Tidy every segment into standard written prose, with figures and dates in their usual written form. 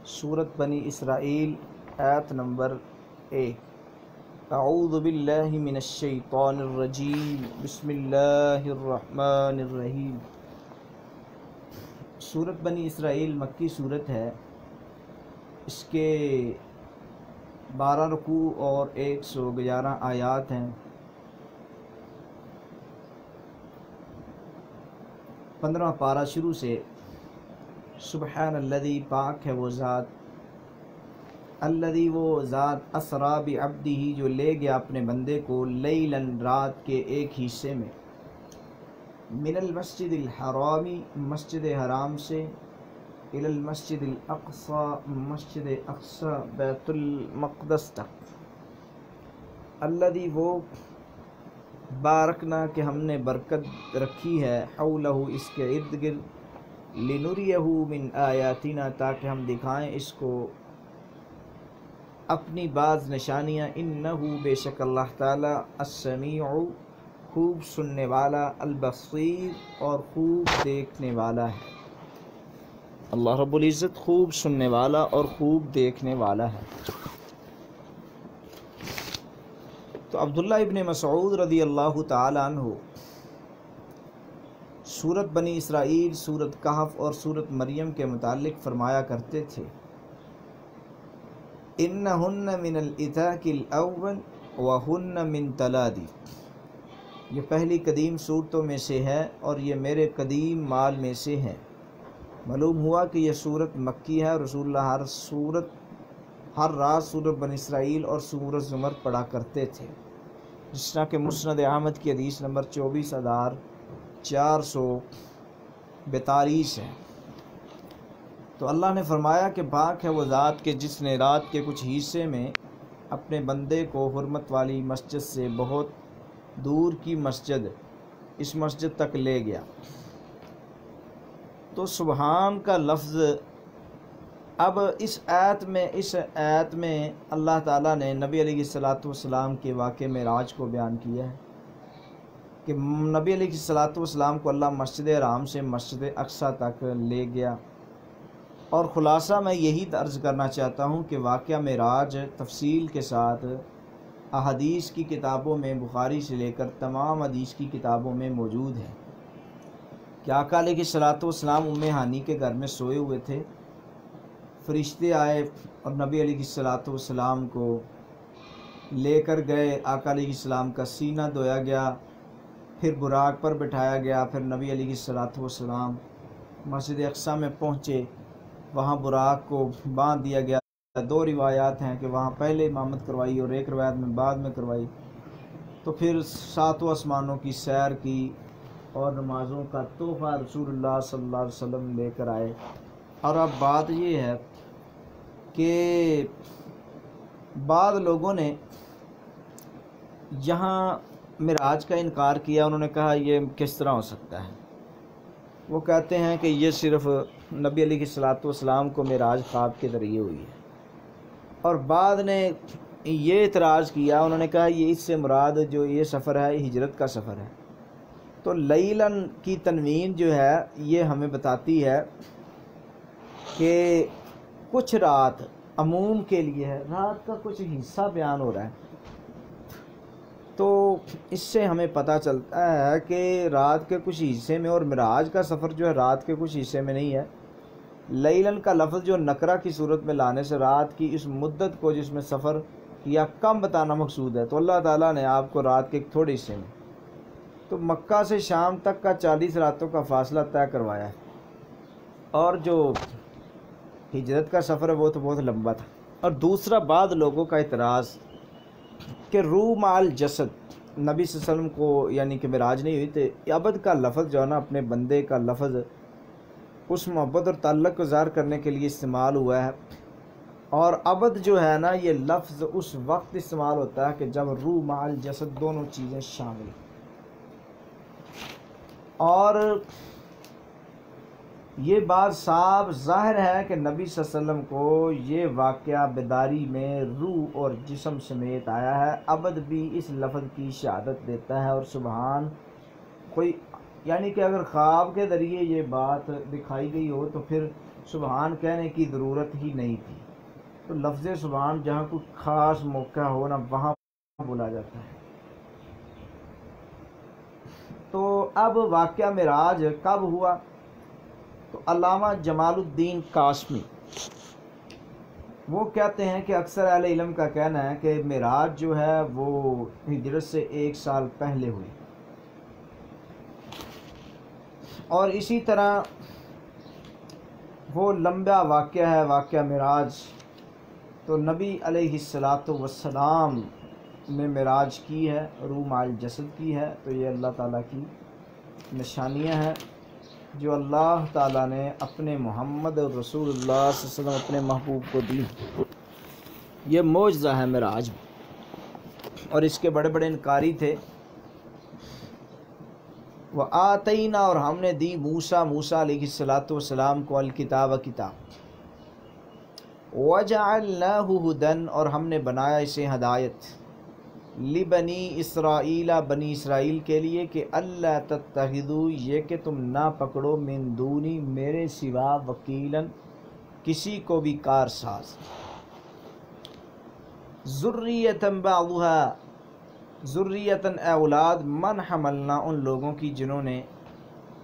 سورت بنی اسرائیل آیت نمبر 1۔ اعوذ باللہ من الشیطان الرجیم، بسم اللہ الرحمن الرحیم۔ سورت بنی اسرائیل مکی سورت ہے۔ اس کے 12 رکوع اور 111 آیات ہیں۔ 15واں پارہ شروع سے سبحان الذی، پاک ہے وہ ذات، الذی وہ ذات، اسرا بعبدہ جو لے گیا اپنے بندے کو، لیلاً رات کے ایک حصے میں، من المسجد الحرامی مسجد حرام سے، الی المسجد الاقصی مسجد اقصی بیت المقدس تک، الذی وہ بارکنا کہ ہم نے برکت رکھی ہے، حولہ اس کے ارد گرد، لنریہ من آیاتنا تاکہ ہم دکھائیں اس کو اپنی بعض نشانیاں، انہ بے شک اللہ تعالی، السمیع خوب سننے والا، البصیر اور خوب دیکھنے والا ہے۔ اللہ رب العزت خوب سننے والا اور خوب دیکھنے والا ہے۔ تو عبداللہ ابن مسعود رضی اللہ تعالی عنہ سورت بنی اسرائیل، سورت کہف اور سورت مریم کے متعلق فرمایا کرتے تھے، انہن من الاتاک الاول وہن من تلادی، یہ پہلی قدیم صورتوں میں سے ہے اور یہ میرے قدیم مال میں سے ہے۔ معلوم ہوا کہ یہ سورت مکی ہے۔ رسول اللہ ہر رات سورت بنی اسرائیل اور سورت زمر پڑھا کرتے تھے، جس طرح کہ مسند احمد کی حدیث نمبر 24,442 ہے۔ تو اللہ نے فرمایا کہ پاک ہے وہ ذات کہ جس نے رات کے کچھ حصے میں اپنے بندے کو حرمت والی مسجد سے بہت دور کی مسجد، اس مسجد تک لے گیا۔ تو سبحان کا لفظ اب اس آیت میں اللہ تعالیٰ نے نبی علیہ السلام کے واقعے معراج کو بیان کیا ہے کہ نبی علیہ السلام کو اللہ مسجد حرام سے مسجد اقصی تک لے گیا۔ اور خلاصہ میں یہی عرض کرنا چاہتا ہوں کہ واقعہ معراج تفصیل کے ساتھ احادیث کی کتابوں میں، بخاری سے لے کر تمام حدیث کی کتابوں میں موجود ہے کہ آقا علیہ السلام ام ہانی کے گھر میں سوئے ہوئے تھے۔ فرشتے آئے اور نبی علیہ السلام کو لے کر گئے۔ آقا علیہ السلام کا سینہ دھویا گیا، پھر براق پر بٹھایا گیا، پھر نبی علیہ السلام مسجد اقصی میں پہنچے، وہاں براق کو باندھ دیا گیا۔ 2 روایات ہیں کہ وہاں پہلے امامت کروائی اور ایک روایت میں بعد میں کروائی۔ تو پھر 7 آسمانوں کی سیر کی اور نمازوں کا تحفہ رسول اللہ صلی اللہ علیہ وسلم لے کر آئے۔ اور اب بات یہ ہے کہ بعض لوگوں نے یہاں معراج کا انکار کیا۔ انہوں نے کہا یہ کس طرح ہو سکتا ہے؟ وہ کہتے ہیں کہ یہ صرف نبی علیہ السلام کو معراج خواب کے ذریعے ہوئی ہے۔ اور بعد نے یہ اعتراض کیا، انہوں نے کہا یہ اس سے مراد جو یہ سفر ہے ہجرت کا سفر ہے۔ تو لیلاً کی تنوین جو ہے یہ ہمیں بتاتی ہے کہ کچھ رات عموم کے لیے ہے، رات کا کچھ حصہ بیان ہو رہا ہے۔ تو اس سے ہمیں پتہ چلتا ہے کہ رات کے کچھ حصے میں، اور معراج کا سفر جو ہے رات کے کچھ حصے میں نہیں ہے۔ لیلاً کا لفظ جو نکرہ کی صورت میں لانے سے رات کی اس مدت کو جس میں سفر یا کم بتانا مقصود ہے، تو اللہ تعالیٰ نے آپ کو رات کے ایک تھوڑے حصے میں، تو مکہ سے شام تک کا 40 راتوں کا فاصلہ طے کروایا ہے۔ اور جو ہجرت کا سفر ہے وہ تو بہت لمبا تھا۔ اور دوسرا بعض لوگوں کا اعتراض کہ روح مال جسد، نبی صلی اللہ علیہ وسلم کو یعنی کہ معراج نہیں ہوئی تھی، عبد کا لفظ جو ہے نا، اپنے بندے کا لفظ اس محبت اور تعلق کو ظاہر کرنے کے لیے استعمال ہوا ہے۔ اور عبد جو ہے نا، یہ لفظ اس وقت استعمال ہوتا ہے کہ جب روح مال جسد دونوں چیزیں شامل۔ اور یہ بات صاف ظاہر ہے کہ نبی صلی اللہ علیہ وسلم کو یہ واقعہ بیداری میں روح اور جسم سمیت آیا ہے۔ عبد بھی اس لفظ کی شہادت دیتا ہے۔ اور سبحان کوئی یعنی کہ اگر خواب کے ذریعے یہ بات دکھائی گئی ہو تو پھر سبحان کہنے کی ضرورت ہی نہیں تھی، تو لفظ سبحان جہاں کوئی خاص موقع ہو نا وہاں بولا جاتا ہے۔ تو اب واقعہ معراج کب ہوا؟ تو علامہ جمال الدین قاسمی وہ کہتے ہیں کہ اکثر اہل علم کا کہنا ہے کہ معراج جو ہے وہ ہجرت سے 1 سال پہلے ہوئی، اور اسی طرح وہ لمبا واقعہ ہے واقعہ معراج۔ تو نبی علیہ الصلاۃ والسلام نے معراج کی ہے، روح مع الجسد کی ہے، تو یہ اللہ تعالیٰ کی نشانیاں ہیں جو اللہ تعالیٰ نے اپنے محمد رسول اللہ صلی اللہ علیہ وسلم اپنے محبوب کو دی۔ یہ معجزہ ہے معراج، اور اس کے بڑے بڑے انکاری تھے۔ وَآتَيْنَا، اور ہم نے دی موسیٰ علیہ الصلاۃ والسلام کو الکتاب کتاب، وَجَعَلْنَاهُ هُدًى، اور ہم نے بنایا اسے ہدایت، لِبَنِي اسرائیل، بنی اسرائیل کے لیے، کہ اللہ تتخذوا، یہ کہ تم نہ پکڑو، من دونی، میرے سوا، وکیلاً، کسی کو بھی کارساز، ذریۃ بعضها، ذریۃ اولاد، من حملنا، ان لوگوں کی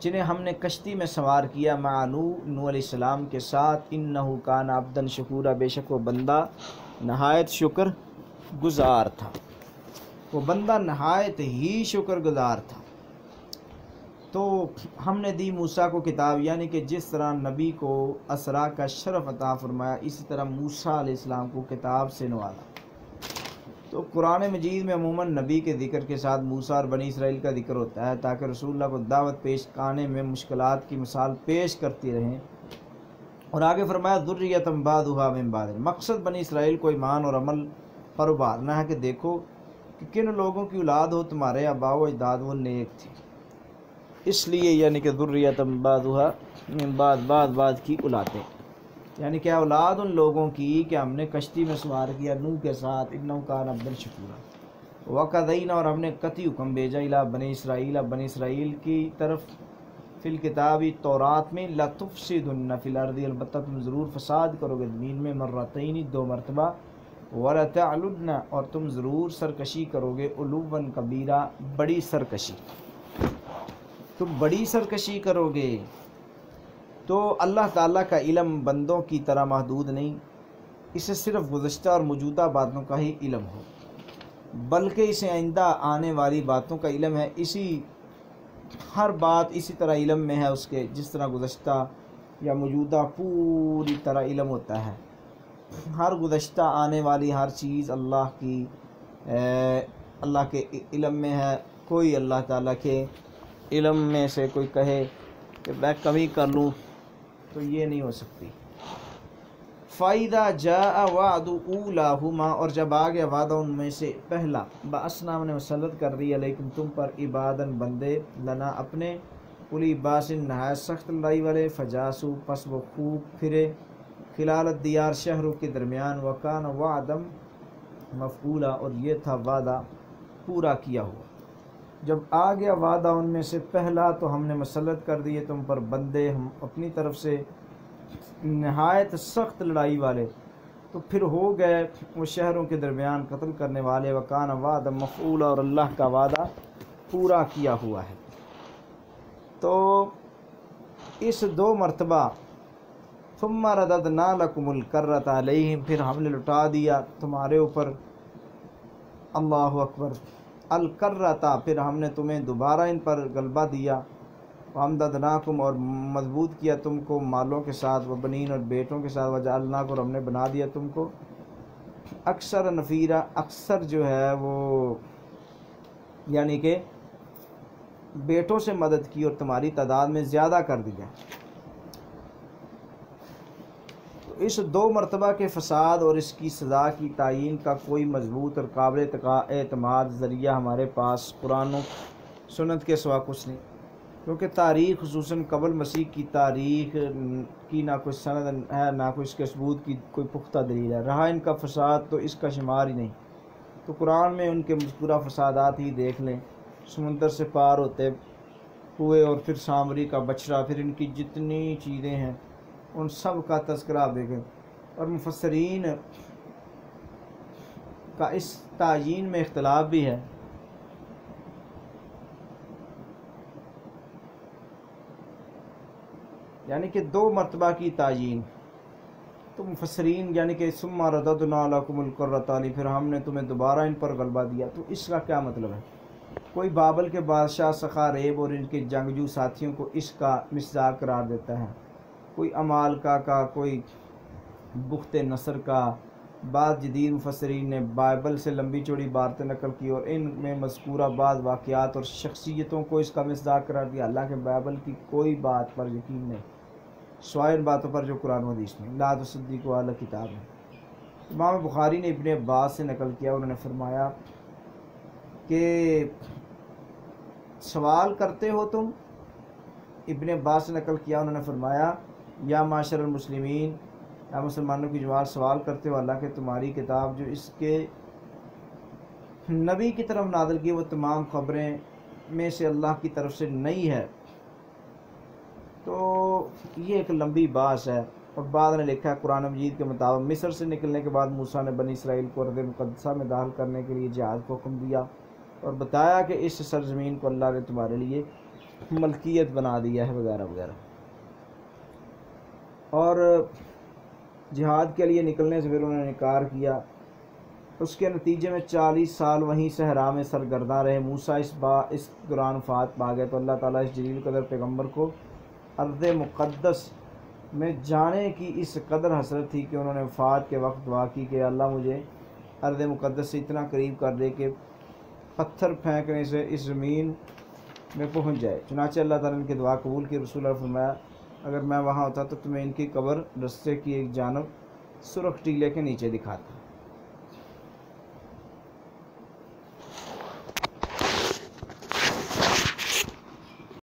جنہیں ہم نے کشتی میں سوار کیا، مع نوح علیہ السلام کے ساتھ، انہ کان عبدا شکورا، بے شک وہ بندہ نہایت شکر گزار تھا، وہ بندہ نہایت ہی شکر گزار تھا۔ تو ہم نے دی موسیٰ کو کتاب، یعنی کہ جس طرح نبی کو اسرا کا شرف عطا فرمایا، اسی طرح موسیٰ علیہ السلام کو کتاب سے نوازا۔ تو قرآن مجید میں عموماً نبی کے ذکر کے ساتھ موسیٰ اور بنی اسرائیل کا ذکر ہوتا ہے، تاکہ رسول اللہ کو دعوت پیش کرنے میں مشکلات کی مثال پیش کرتی رہیں۔ اور آگے فرمایا ذریۃ بعضها من بعض، مقصد بنی اسرائیل کو ایمان اور عمل پر ابھارنا ہے کہ دیکھو کہ کن لوگوں کی اولاد ہو، تمہارے آباء و اجداد وہ نیک تھے، اس لیے یعنی کہ ذریۃ بعضها من بعض کی اولادیں، یعنی کہ اولاد ان لوگوں کی کہ ہم نے کشتی میں سوار کیا نوح کے ساتھ، انہ کان عبدا شکورا، وقضینا، اور ہم نے قطعی حکم بھیجا، الی بنی اسرائیل، بنی اسرائیل کی طرف، فی الکتاب، تورات میں، لتفسدن فی الارض، البتہ تم ضرور فساد کرو گے زمین میں، مرتین، 2 مرتبہ، ولتعلن، اور تم ضرور سرکشی کرو گے، علوا کبیرہ، بڑی سرکشی، تم بڑی سرکشی کرو گے۔ تو اللہ تعالیٰ کا علم بندوں کی طرح محدود نہیں، اسے صرف گزشتہ اور موجودہ باتوں کا ہی علم ہو، بلکہ اسے آئندہ آنے والی باتوں کا علم ہے، ہر بات اسی طرح علم میں ہے اس کے، جس طرح گزشتہ یا موجودہ پوری طرح علم ہوتا ہے۔ ہر گزشتہ آنے والی ہر چیز اللہ کے علم میں ہے۔ کوئی اللہ تعالیٰ کے علم میں سے کوئی کہے کہ میں کمی کر لوں تو یہ نہیں ہو سکتی۔ فَإِذَا جَاءَ وَعْدُ أُولَاهُمَا، اور جب آ گیا وعدہ ان میں سے پہلا، بَعَثْنَا، ہم نے مسلط کر دی، علیکم تم پر، عباداً بندے، لنا اپنے، اولی باس نہایت سخت لڑائی والے، فجاسو پس وہ خوب پھرے، خلال الدیار شہروں کے درمیان، وکان وعدم مفعولا، اور یہ تھا وعدہ پورا کیا ہوا۔ جب آ گیا وعدہ ان میں سے پہلا تو ہم نے مسلط کر دیے تم پر بندے ہم اپنی طرف سے نہایت سخت لڑائی والے، تو پھر ہو گئے وہ شہروں کے درمیان قتل کرنے والے، وکان وعدہ مفعولا، اور اللہ کا وعدہ پورا کیا ہوا ہے۔ تو اس 2 مرتبہ، ثم رددنا لکم الکرۃ علیہم، پھر ہم نے لٹا دیا تمہارے اوپر، اللہ اکبر، الکرۃ، پھر ہم نے تمہیں دوبارہ ان پر غلبہ دیا، وامددناکم، اور مضبوط کیا تم کو مالوں کے ساتھ، وبنین، اور بیٹوں کے ساتھ، وجعلناکم، اور ہم نے بنا دیا تم کو اکثر نفیرا، اکثر جو ہے وہ یعنی کہ بیٹوں سے مدد کی اور تمہاری تعداد میں زیادہ کر دیا۔ اس 2 مرتبہ کے فساد اور اس کی سزا کی تعیین کا کوئی مضبوط اور قابل اعتماد ذریعہ ہمارے پاس قرآن و سنت کے سوا کچھ نہیں، کیونکہ تاریخ خصوصاً قبل مسیح کی تاریخ کی نہ کوئی سند ہے، نہ کوئی اس کے ثبوت کی کوئی پختہ دلیل ہے، رہا ان کا فساد تو اس کا شمار ہی نہیں۔ تو قرآن میں ان کے مذکورہ فسادات ہی دیکھ لیں، سمندر سے پار ہوتے ہوئے، اور پھر سامری کا بچڑا، پھر ان کی جتنی چیزیں ہیں ان سب کا تذکرہ آپ دیکھیں، اور مفسرین کا اس تعیین میں اختلاف بھی ہے۔ یعنی کہ 2 مرتبہ کی تعیین، تو مفسرین یعنی کہ ثم رددنا لکم الکرۃ، پھر ہم نے تمہیں دوبارہ ان پر غلبہ دیا، تو اس کا کیا مطلب ہے؟ کوئی بابل کے بادشاہ سخاریب اور ان کے جنگجو ساتھیوں کو اس کا مصداق قرار دیتا ہے، کوئی امالکا کا، کوئی بخت نصر کا۔ بعض جدید مفسرین نے بائبل سے لمبی چوڑی باتیں نقل کی اور ان میں مذکورہ بعض واقعات اور شخصیتوں کو اس کا مصداق قرار دیا، حالانکہ بائبل کی کوئی بات پر یقین نہیں، سوائے ان باتوں پر جو قرآن و حدیث میں لا تصدقوا اہل کتاب ہے۔ امام بخاری نے ابن عباس سے نقل کیا، انہوں نے فرمایا کہ سوال کرتے ہو تم؟ ابن عباس نے نقل کیا، انہوں نے فرمایا یا معاشر المسلمین، یا مسلمانوں کی جماعت، سوال کرتے ہو اللہ کہ تمہاری کتاب جو اس کے نبی کی طرف نازل کی وہ تمام خبریں میں سے اللہ کی طرف سے نہیں ہے؟ تو یہ ایک لمبی بحث ہے۔ اور بعد نے لکھا ہے قرآن مجید کے مطابق مصر سے نکلنے کے بعد موسیٰ نے بنی اسرائیل کو ارض مقدسہ میں داخل کرنے کے لیے جہاد کو حکم دیا اور بتایا کہ اس سرزمین کو اللہ نے تمہارے لیے ملکیت بنا دیا ہے وغیرہ وغیرہ۔ اور جہاد کے لیے نکلنے سے پھر انہوں نے انکار کیا، اس کے نتیجے میں 40 سال وہیں صحرا میں سرگرداں رہے۔ موسیٰ اس دوران وفات پا گئے تو اللہ تعالیٰ اس جلیل قدر پیغمبر کو ارض مقدس میں جانے کی اس قدر حسرت تھی کہ انہوں نے وفات کے وقت دعا کی کہ اللہ مجھے ارض مقدس سے اتنا قریب کر دے کہ پتھر پھینکنے سے اس زمین میں پہنچ جائے۔ چنانچہ اللہ تعالیٰ نے ان کی دعا قبول کی۔ رسول اللہ فرمایا اگر میں وہاں ہوتا تو تمہیں ان کی قبر رستے کی ایک جانب سرخ ٹیلے کے نیچے دکھاتا۔